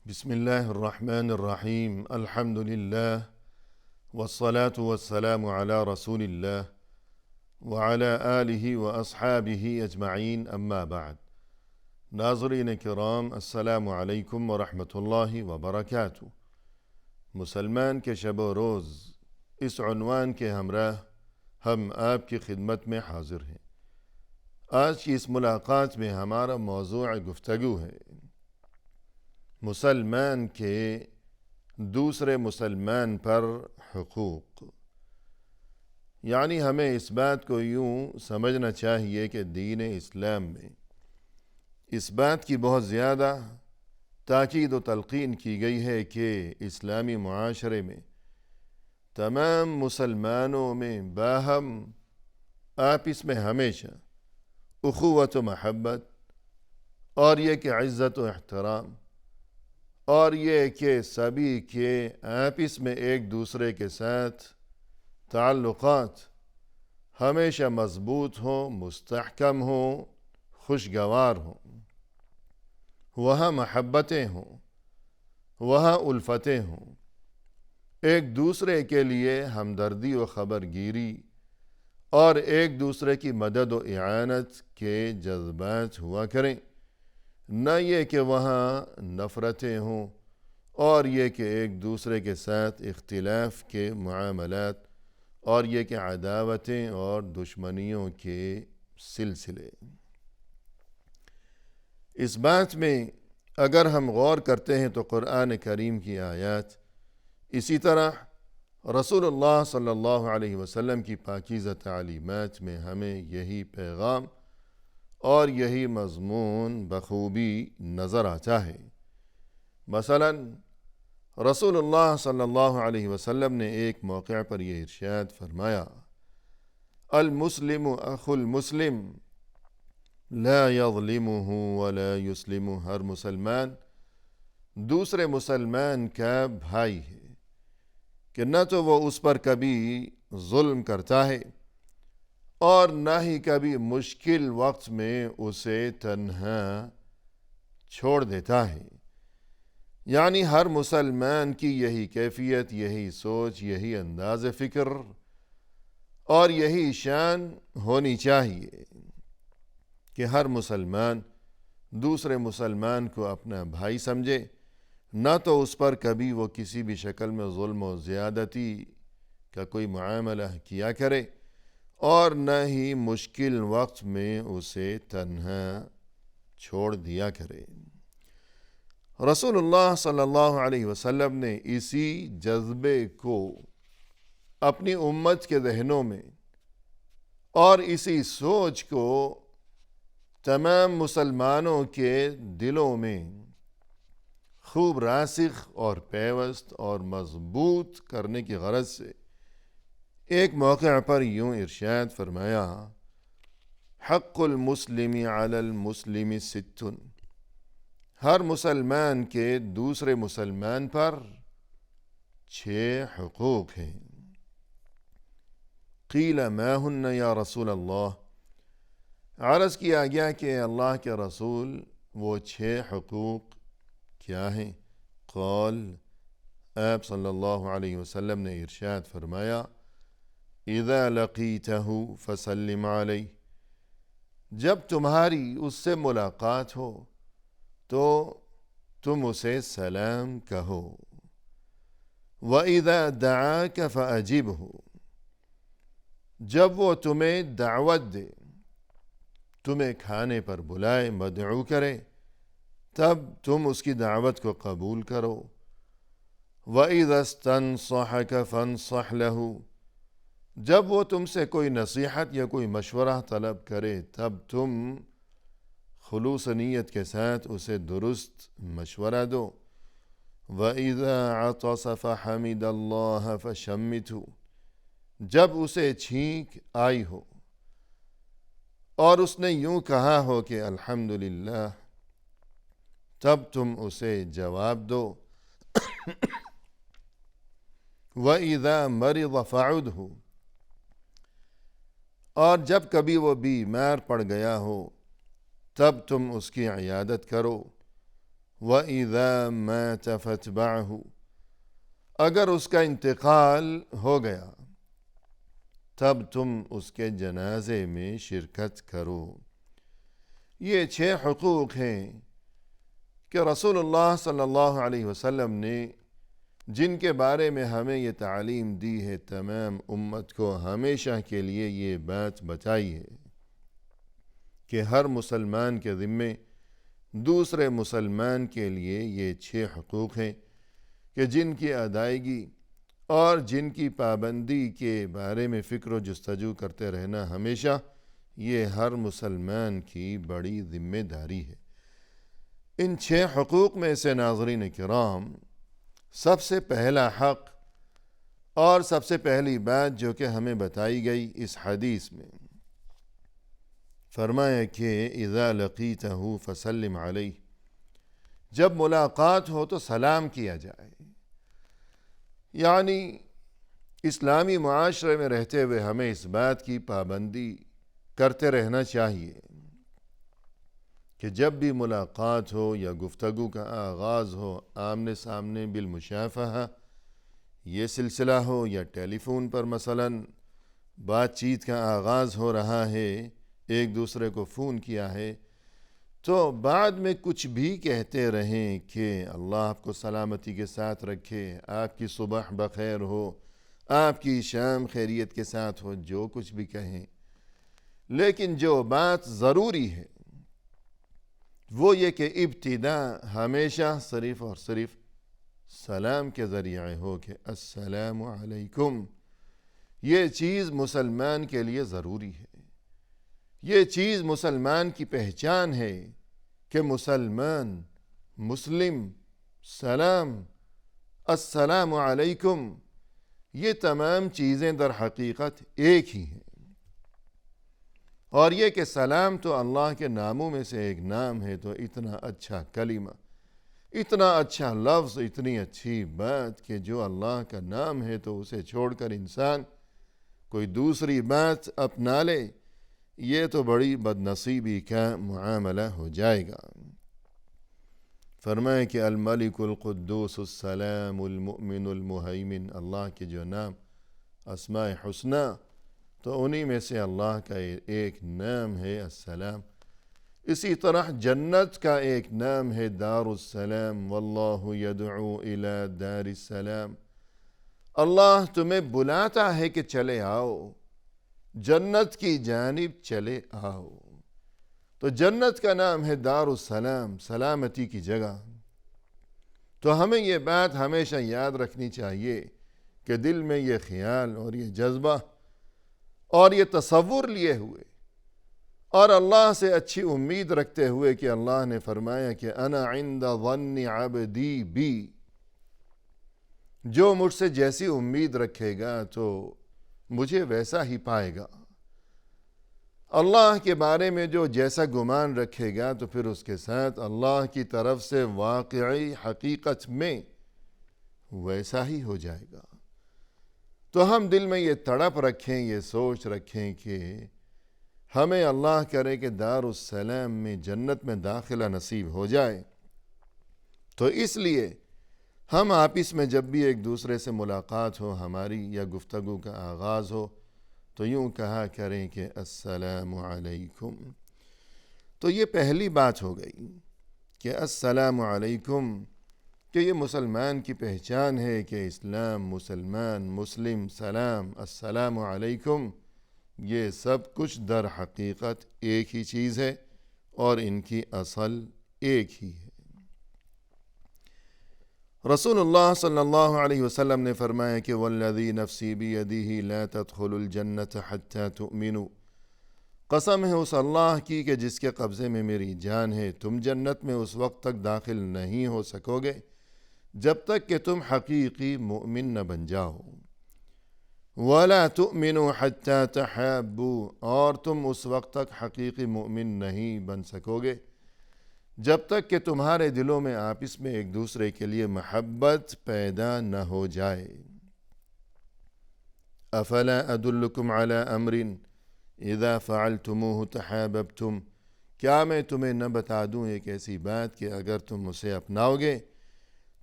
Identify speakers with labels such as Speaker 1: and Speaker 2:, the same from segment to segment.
Speaker 1: بسم الله الرحمن الرحيم. الحمد لله والصلاة والسلام على رسول الله وعلى آله وأصحابه أجمعين، أما بعد. ناظرین کرام، السلام علیکم ورحمۃ اللہ وبرکاتہ۔ مسلمان کے شب و روز اس عنوان کے ہمراہ ہم آپ کی خدمت میں حاضر ہیں۔ آج کی اس ملاقات میں ہمارا موضوع گفتگو ہے مسلمان کے دوسرے مسلمان پر حقوق۔ یعنی ہمیں اس بات کو یوں سمجھنا چاہیے کہ دین اسلام میں اس بات کی بہت زیادہ تاکید و تلقین کی گئی ہے کہ اسلامی معاشرے میں تمام مسلمانوں میں باہم آپس میں ہمیشہ اخوت و محبت، اور یہ کہ عزت و احترام، اور یہ کہ سبھی کے آپس میں ایک دوسرے کے ساتھ تعلقات ہمیشہ مضبوط ہوں، مستحکم ہوں، خوشگوار ہوں، وہاں محبتیں ہوں، وہاں الفتیں ہوں، ایک دوسرے کے لیے ہمدردی و خبرگیری اور ایک دوسرے کی مدد و اعانت کے جذبات ہوا کریں، نہ یہ کہ وہاں نفرتیں ہوں اور یہ کہ ایک دوسرے کے ساتھ اختلاف کے معاملات اور یہ کہ عداوتیں اور دشمنیوں کے سلسلے۔ اس بات میں اگر ہم غور کرتے ہیں تو قرآن کریم کی آیات، اسی طرح رسول اللہ صلی اللہ علیہ وسلم کی پاکیزہ تعلیمات میں ہمیں یہی پیغام اور یہی مضمون بخوبی نظر آتا ہے۔ مثلا رسول اللہ صلی اللہ علیہ وسلم نے ایک موقع پر یہ ارشاد فرمایا: المسلم اخو المسلم لا یظلمہ ولا یسلمہ۔ ہر مسلمان دوسرے مسلمان کا بھائی ہے کہ نہ تو وہ اس پر کبھی ظلم کرتا ہے اور نہ ہی کبھی مشکل وقت میں اسے تنہا چھوڑ دیتا ہے۔ یعنی ہر مسلمان کی یہی کیفیت، یہی سوچ، یہی انداز فکر اور یہی شان ہونی چاہیے کہ ہر مسلمان دوسرے مسلمان کو اپنا بھائی سمجھے، نہ تو اس پر کبھی وہ کسی بھی شکل میں ظلم و زیادتی کا کوئی معاملہ کیا کرے اور نہ ہی مشکل وقت میں اسے تنہا چھوڑ دیا کرے۔ رسول اللہ صلی اللہ علیہ وسلم نے اسی جذبے کو اپنی امت کے ذہنوں میں اور اسی سوچ کو تمام مسلمانوں کے دلوں میں خوب راسخ اور پیوست اور مضبوط کرنے کی غرض سے ایک موقع پر یوں ارشاد فرمایا: حق المسلم علی المسلم ست۔ ہر مسلمان کے دوسرے مسلمان پر 6 حقوق ہیں۔ قیل ما ہن یا رسول اللہ۔ عرض کیا گیا کہ اللہ کے رسول وہ 6 حقوق کیا ہیں؟ قال، آپ صلی اللہ علیہ وسلم نے ارشاد فرمایا: اذا لقیتہ فسلم علیہ۔ جب تمہاری اس سے ملاقات ہو تو تم اسے سلام کہو۔ وَإِذَا دَعَاكَ فَأَجِبْهُ۔ جب وہ تمہیں دعوت دے، تمہیں کھانے پر بلائے، مدعو کرے، تب تم اس کی دعوت کو قبول کرو۔ وَإِذَا اسْتَنصَحَكَ فَانصَحْ لَهُ۔ جب وہ تم سے کوئی نصیحت یا کوئی مشورہ طلب کرے، تب تم خلوص نیت کے ساتھ اسے درست مشورہ دو۔ وَإِذَا عَطَسَ فَحَمِدَ اللَّهَ فَشَمِّتْهُ۔ جب اسے چھینک آئی ہو اور اس نے یوں کہا ہو کہ الحمدللہ، تب تم اسے جواب دو۔ وَإِذَا مَرِضَ فَعُدْهُ۔ اور جب کبھی وہ بیمار پڑ گیا ہو، تب تم اس کی عیادت کرو۔ وَإِذَا مَاتَ فَاتْبَعْهُ، اگر اس کا انتقال ہو گیا تب تم اس کے جنازے میں شرکت کرو۔ یہ 6 حقوق ہیں کہ رسول اللہ صلی اللہ علیہ وسلم نے جن کے بارے میں ہمیں یہ تعلیم دی ہے، تمام امت کو ہمیشہ کے لیے یہ بات بتائی ہے کہ ہر مسلمان کے ذمے دوسرے مسلمان کے لیے یہ 6 حقوق ہیں کہ جن کی ادائیگی اور جن کی پابندی کے بارے میں فکر و جستجو کرتے رہنا ہمیشہ یہ ہر مسلمان کی بڑی ذمہ داری ہے۔ ان 6 حقوق میں سے ناظرین کرام، سب سے پہلا حق اور سب سے پہلی بات جو کہ ہمیں بتائی گئی اس حدیث میں، فرمایا کہ اذا لقیتہ فسلم علیہ، جب ملاقات ہو تو سلام کیا جائے۔ یعنی اسلامی معاشرے میں رہتے ہوئے ہمیں اس بات کی پابندی کرتے رہنا چاہیے کہ جب بھی ملاقات ہو یا گفتگو کا آغاز ہو، آمنے سامنے بالمشافہہ یہ سلسلہ ہو، یا ٹیلی فون پر مثلاً بات چیت کا آغاز ہو رہا ہے، ایک دوسرے کو فون کیا ہے، تو بعد میں کچھ بھی کہتے رہیں کہ اللہ آپ کو سلامتی کے ساتھ رکھے، آپ کی صبح بخیر ہو، آپ کی شام خیریت کے ساتھ ہو، جو کچھ بھی کہیں، لیکن جو بات ضروری ہے وہ یہ کہ ابتدا ہمیشہ صرف اور صرف سلام کے ذریعے ہو کہ السلام علیکم۔ یہ چیز مسلمان کے لیے ضروری ہے، یہ چیز مسلمان کی پہچان ہے کہ مسلمان، مسلم، سلام، السلام علیکم، یہ تمام چیزیں در حقیقت ایک ہی ہیں۔ اور یہ کہ سلام تو اللہ کے ناموں میں سے ایک نام ہے، تو اتنا اچھا کلمہ، اتنا اچھا لفظ، اتنی اچھی بات کہ جو اللہ کا نام ہے تو اسے چھوڑ کر انسان کوئی دوسری بات اپنا لے، یہ تو بڑی بد نصیبی کا معاملہ ہو جائے گا۔ فرمائے کہ الملک القدوس السلام المؤمن المہیمن، اللہ کے جو نام اسماء حسنہ، تو انہی میں سے اللہ کا ایک نام ہے السلام۔ اسی طرح جنت کا ایک نام ہے دار السلام، واللہ یدعو الی دار السلام، اللہ تمہیں بلاتا ہے کہ چلے آؤ، جنت کی جانب چلے آؤ۔ تو جنت کا نام ہے دار السلام، سلامتی کی جگہ۔ تو ہمیں یہ بات ہمیشہ یاد رکھنی چاہیے کہ دل میں یہ خیال اور یہ جذبہ اور یہ تصور لیے ہوئے اور اللہ سے اچھی امید رکھتے ہوئے کہ اللہ نے فرمایا کہ انا عند ظن عبدی بی، جو مجھ سے جیسی امید رکھے گا تو مجھے ویسا ہی پائے گا، اللہ کے بارے میں جو جیسا گمان رکھے گا تو پھر اس کے ساتھ اللہ کی طرف سے واقعی حقیقت میں ویسا ہی ہو جائے گا۔ تو ہم دل میں یہ تڑپ رکھیں، یہ سوچ رکھیں کہ ہمیں اللہ کرے کہ دار السلام میں، جنت میں داخلہ نصیب ہو جائے۔ تو اس لیے ہم آپس میں جب بھی ایک دوسرے سے ملاقات ہو ہماری یا گفتگو کا آغاز ہو تو یوں کہا کریں کہ السلام علیکم۔ تو یہ پہلی بات ہو گئی کہ السلام علیکم، کہ یہ مسلمان کی پہچان ہے کہ اسلام، مسلمان، مسلم، سلام، السلام علیکم، یہ سب کچھ در حقیقت ایک ہی چیز ہے اور ان کی اصل ایک ہی ہے۔ رسول اللہ صلی اللہ علیہ وسلم نے فرمایا کہ والذی نفسی بیدہ لا تدخلوا الجنت حتی تؤمنوا، قسم ہے اس اللہ کی کہ جس کے قبضے میں میری جان ہے، تم جنت میں اس وقت تک داخل نہیں ہو سکو گے جب تک کہ تم حقیقی مؤمن نہ بن جاؤ۔ وَلَا تُؤْمِنُوا حَتَّى تَحَابُّوا، اور تم اس وقت تک حقیقی مؤمن نہیں بن سکو گے جب تک کہ تمہارے دلوں میں آپس میں ایک دوسرے کے لیے محبت پیدا نہ ہو جائے۔ أَفَلَا أَدُلُّكُمْ عَلَىٰ أَمْرٍ إِذَا فَعَلْتُمُوهُ تَحَابَبْتُمْ، کیا میں تمہیں نہ بتا دوں ایک ایسی بات کہ اگر تم اسے اپناؤ گے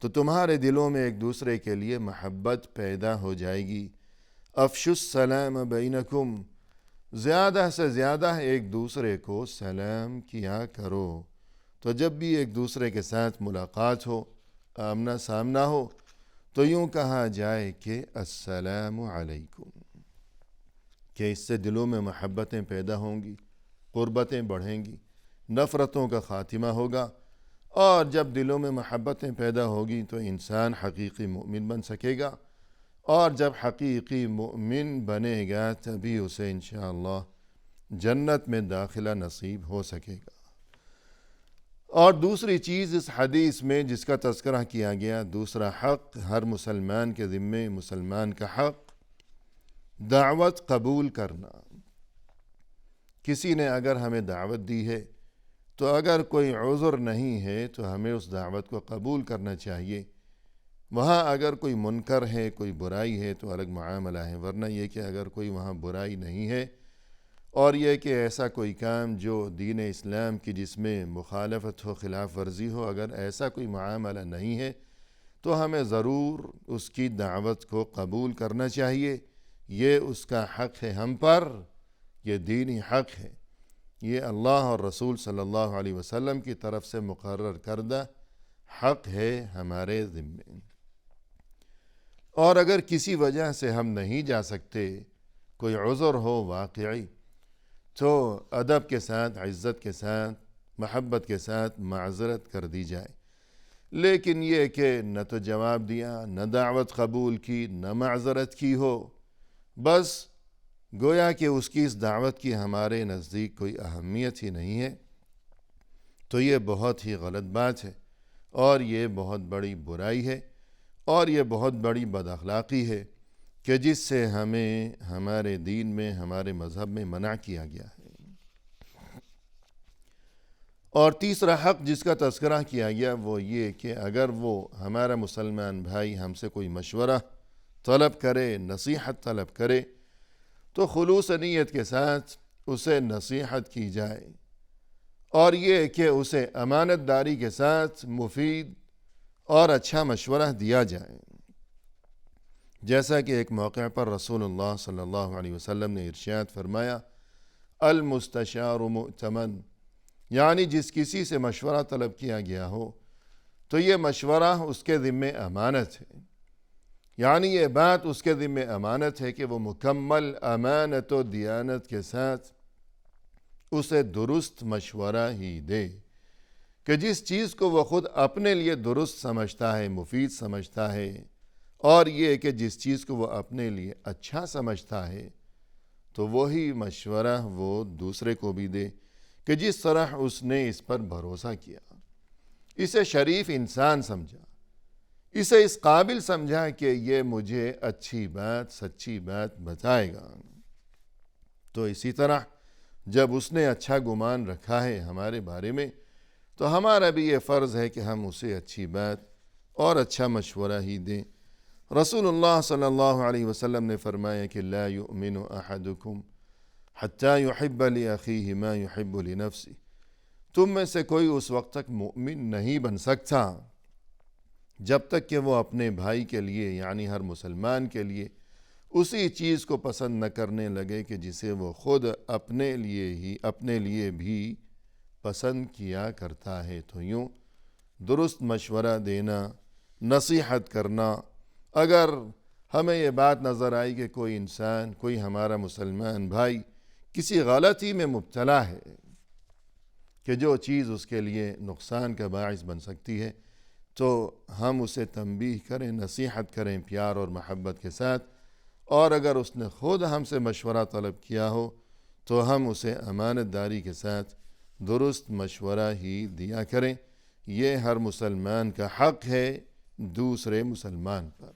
Speaker 1: تو تمہارے دلوں میں ایک دوسرے کے لیے محبت پیدا ہو جائے گی۔ افشوا السلام بینکم، زیادہ سے زیادہ ایک دوسرے کو سلام کیا کرو۔ تو جب بھی ایک دوسرے کے ساتھ ملاقات ہو، آمنا سامنا ہو، تو یوں کہا جائے کہ السلام علیکم، کہ اس سے دلوں میں محبتیں پیدا ہوں گی، قربتیں بڑھیں گی، نفرتوں کا خاتمہ ہوگا، اور جب دلوں میں محبتیں پیدا ہوگی تو انسان حقیقی مومن بن سکے گا، اور جب حقیقی مومن بنے گا تبھی اسے انشاءاللہ جنت میں داخلہ نصیب ہو سکے گا۔ اور دوسری چیز اس حدیث میں جس کا تذکرہ کیا گیا، دوسرا حق ہر مسلمان کے ذمے، مسلمان کا حق دعوت قبول کرنا۔ کسی نے اگر ہمیں دعوت دی ہے تو اگر کوئی عذر نہیں ہے تو ہمیں اس دعوت کو قبول کرنا چاہیے۔ وہاں اگر کوئی منکر ہے، کوئی برائی ہے تو الگ معاملہ ہے، ورنہ یہ کہ اگر کوئی وہاں برائی نہیں ہے اور یہ کہ ایسا کوئی کام جو دین اسلام کی جس میں مخالفت ہو، خلاف ورزی ہو، اگر ایسا کوئی معاملہ نہیں ہے تو ہمیں ضرور اس کی دعوت کو قبول کرنا چاہیے۔ یہ اس کا حق ہے ہم پر، یہ دینی حق ہے، یہ اللہ اور رسول صلی اللہ علیہ وسلم کی طرف سے مقرر کردہ حق ہے ہمارے ذمے۔ اور اگر کسی وجہ سے ہم نہیں جا سکتے، کوئی عذر ہو واقعی، تو ادب کے ساتھ، عزت کے ساتھ، محبت کے ساتھ معذرت کر دی جائے۔ لیکن یہ کہ نہ تو جواب دیا، نہ دعوت قبول کی، نہ معذرت کی ہو، بس گویا کہ اس کی اس دعوت کی ہمارے نزدیک کوئی اہمیت ہی نہیں ہے، تو یہ بہت ہی غلط بات ہے، اور یہ بہت بڑی برائی ہے، اور یہ بہت بڑی بد اخلاقی ہے کہ جس سے ہمیں ہمارے دین میں، ہمارے مذہب میں منع کیا گیا ہے۔ اور تیسرا حق جس کا تذکرہ کیا گیا وہ یہ کہ اگر وہ ہمارا مسلمان بھائی ہم سے کوئی مشورہ طلب کرے، نصیحت طلب کرے، تو خلوص نیت کے ساتھ اسے نصیحت کی جائے، اور یہ کہ اسے امانت داری کے ساتھ مفید اور اچھا مشورہ دیا جائے۔ جیسا کہ ایک موقع پر رسول اللہ صلی اللہ علیہ وسلم نے ارشاد فرمایا، المستشار مؤتمن، یعنی جس کسی سے مشورہ طلب کیا گیا ہو تو یہ مشورہ اس کے ذمے امانت ہے، یعنی یہ بات اس کے ذمے امانت ہے کہ وہ مکمل امانت و دیانت کے ساتھ اسے درست مشورہ ہی دے، کہ جس چیز کو وہ خود اپنے لیے درست سمجھتا ہے، مفید سمجھتا ہے، اور یہ کہ جس چیز کو وہ اپنے لیے اچھا سمجھتا ہے تو وہی مشورہ وہ دوسرے کو بھی دے، کہ جس طرح اس نے اس پر بھروسہ کیا، اسے شریف انسان سمجھا، اسے اس قابل سمجھا کہ یہ مجھے اچھی بات، سچی بات بتائے گا۔ تو اسی طرح جب اس نے اچھا گمان رکھا ہے ہمارے بارے میں تو ہمارا بھی یہ فرض ہے کہ ہم اسے اچھی بات اور اچھا مشورہ ہی دیں۔ رسول اللہ صلی اللہ علیہ وسلم نے فرمایا کہ لا یؤمن احدکم حتی یحب لأخیہ ما یحب لنفسہ، تم میں سے کوئی اس وقت تک مؤمن نہیں بن سکتا جب تک کہ وہ اپنے بھائی کے لیے، یعنی ہر مسلمان کے لیے، اسی چیز کو پسند نہ کرنے لگے کہ جسے وہ خود اپنے لیے بھی پسند کیا کرتا ہے۔ تو یوں درست مشورہ دینا، نصیحت کرنا، اگر ہمیں یہ بات نظر آئی کہ کوئی انسان، کوئی ہمارا مسلمان بھائی کسی غلطی میں مبتلا ہے کہ جو چیز اس کے لیے نقصان کا باعث بن سکتی ہے، تو ہم اسے تنبیہ کریں، نصیحت کریں پیار اور محبت کے ساتھ، اور اگر اس نے خود ہم سے مشورہ طلب کیا ہو تو ہم اسے امانت داری کے ساتھ درست مشورہ ہی دیا کریں۔ یہ ہر مسلمان کا حق ہے دوسرے مسلمان پر۔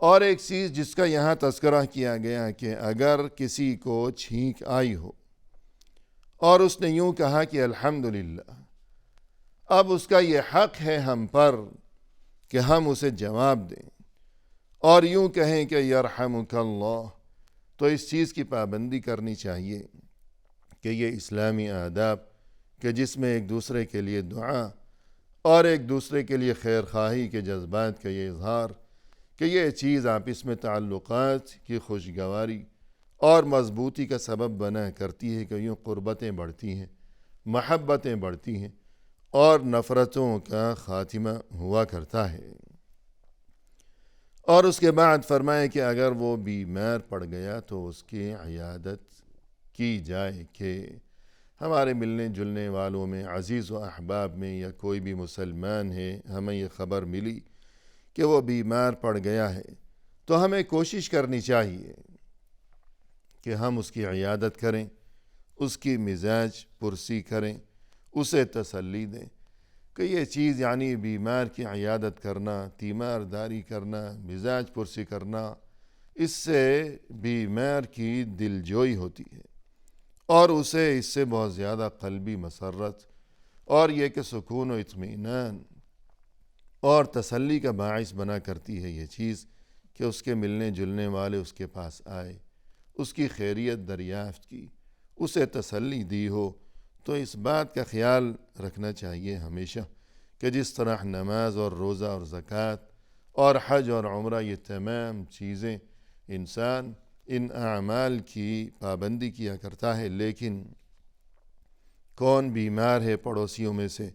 Speaker 1: اور ایک چیز جس کا یہاں تذکرہ کیا گیا کہ اگر کسی کو چھینک آئی ہو اور اس نے یوں کہا کہ الحمدللہ، اب اس کا یہ حق ہے ہم پر کہ ہم اسے جواب دیں اور یوں کہیں کہ یرحمک اللہ، تو اس چیز کی پابندی کرنی چاہیے کہ یہ اسلامی آداب کہ جس میں ایک دوسرے کے لیے دعا اور ایک دوسرے کے لیے خیر خواہی کے جذبات کا یہ اظہار کہ یہ چیز آپس میں تعلقات کی خوشگواری اور مضبوطی کا سبب بنا کرتی ہے کہ یوں قربتیں بڑھتی ہیں، محبتیں بڑھتی ہیں اور نفرتوں کا خاتمہ ہوا کرتا ہے۔ اور اس کے بعد فرمائے کہ اگر وہ بیمار پڑ گیا تو اس کی عیادت کی جائے کہ ہمارے ملنے جلنے والوں میں عزیز و احباب میں یا کوئی بھی مسلمان ہے، ہمیں یہ خبر ملی کہ وہ بیمار پڑ گیا ہے، تو ہمیں کوشش کرنی چاہیے کہ ہم اس کی عیادت کریں، اس کی مزاج پرسی کریں، اسے تسلی دیں کہ یہ چیز یعنی بیمار کی عیادت کرنا، تیمارداری کرنا، مزاج پرسی کرنا، اس سے بیمار کی دل جوئی ہوتی ہے اور اسے اس سے بہت زیادہ قلبی مسرت اور یہ کہ سکون و اطمینان اور تسلی کا باعث بنا کرتی ہے یہ چیز کہ اس کے ملنے جلنے والے اس کے پاس آئے، اس کی خیریت دریافت کی، اسے تسلی دی ہو۔ تو اس بات کا خیال رکھنا چاہیے ہمیشہ کہ جس طرح نماز اور روزہ اور زکوٰۃ اور حج اور عمرہ یہ تمام چیزیں انسان ان اعمال کی پابندی کیا کرتا ہے، لیکن کون بیمار ہے پڑوسیوں میں سے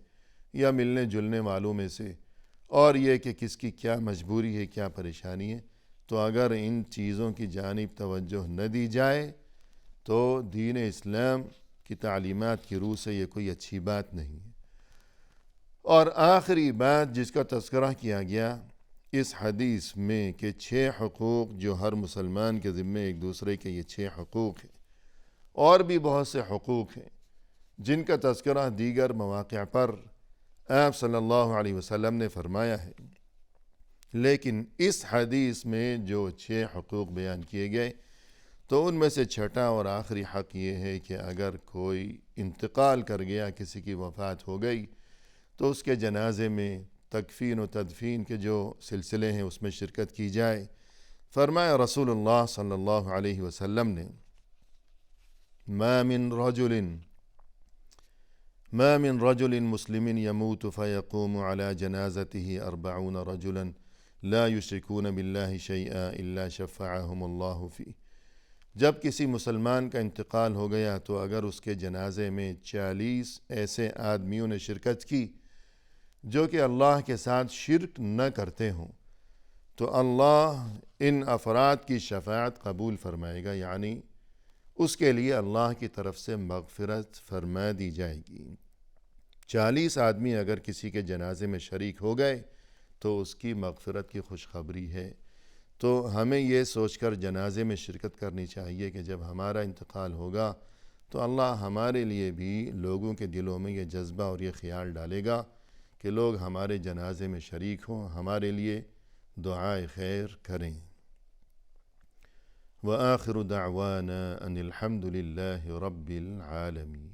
Speaker 1: یا ملنے جلنے والوں میں سے، اور یہ کہ کس کی کیا مجبوری ہے، کیا پریشانی ہے، تو اگر ان چیزوں کی جانب توجہ نہ دی جائے تو دین اسلام کی تعلیمات کی روح سے یہ کوئی اچھی بات نہیں ہے۔ اور آخری بات جس کا تذکرہ کیا گیا اس حدیث میں کہ 6 حقوق جو ہر مسلمان کے ذمے ایک دوسرے کے یہ 6 حقوق ہیں، اور بھی بہت سے حقوق ہیں جن کا تذکرہ دیگر مواقع پر آپ صلی اللہ علیہ وسلم نے فرمایا ہے، لیکن اس حدیث میں جو 6 حقوق بیان کیے گئے تو ان میں سے چھٹا اور آخری حق یہ ہے کہ اگر کوئی انتقال کر گیا، کسی کی وفات ہو گئی، تو اس کے جنازے میں تکفین و تدفین کے جو سلسلے ہیں اس میں شرکت کی جائے۔ فرمایا رسول اللہ صلی اللہ علیہ وسلم نے ما من رجل مسلم يموت فيقوم على جنازته 40 رجلا لا يشركون بالله شيئا إلا شفعهم الله فيه۔ جب کسی مسلمان کا انتقال ہو گیا تو اگر اس کے جنازے میں 40 ایسے آدمیوں نے شرکت کی جو کہ اللہ کے ساتھ شرک نہ کرتے ہوں، تو اللہ ان افراد کی شفاعت قبول فرمائے گا، یعنی اس کے لیے اللہ کی طرف سے مغفرت فرما دی جائے گی۔ 40 آدمی اگر کسی کے جنازے میں شریک ہو گئے تو اس کی مغفرت کی خوشخبری ہے۔ تو ہمیں یہ سوچ کر جنازے میں شرکت کرنی چاہیے کہ جب ہمارا انتقال ہوگا تو اللہ ہمارے لیے بھی لوگوں کے دلوں میں یہ جذبہ اور یہ خیال ڈالے گا کہ لوگ ہمارے جنازے میں شریک ہوں، ہمارے لیے دعائے خیر کریں۔ وآخر دعوانا ان الحمد للہ رب العالمین۔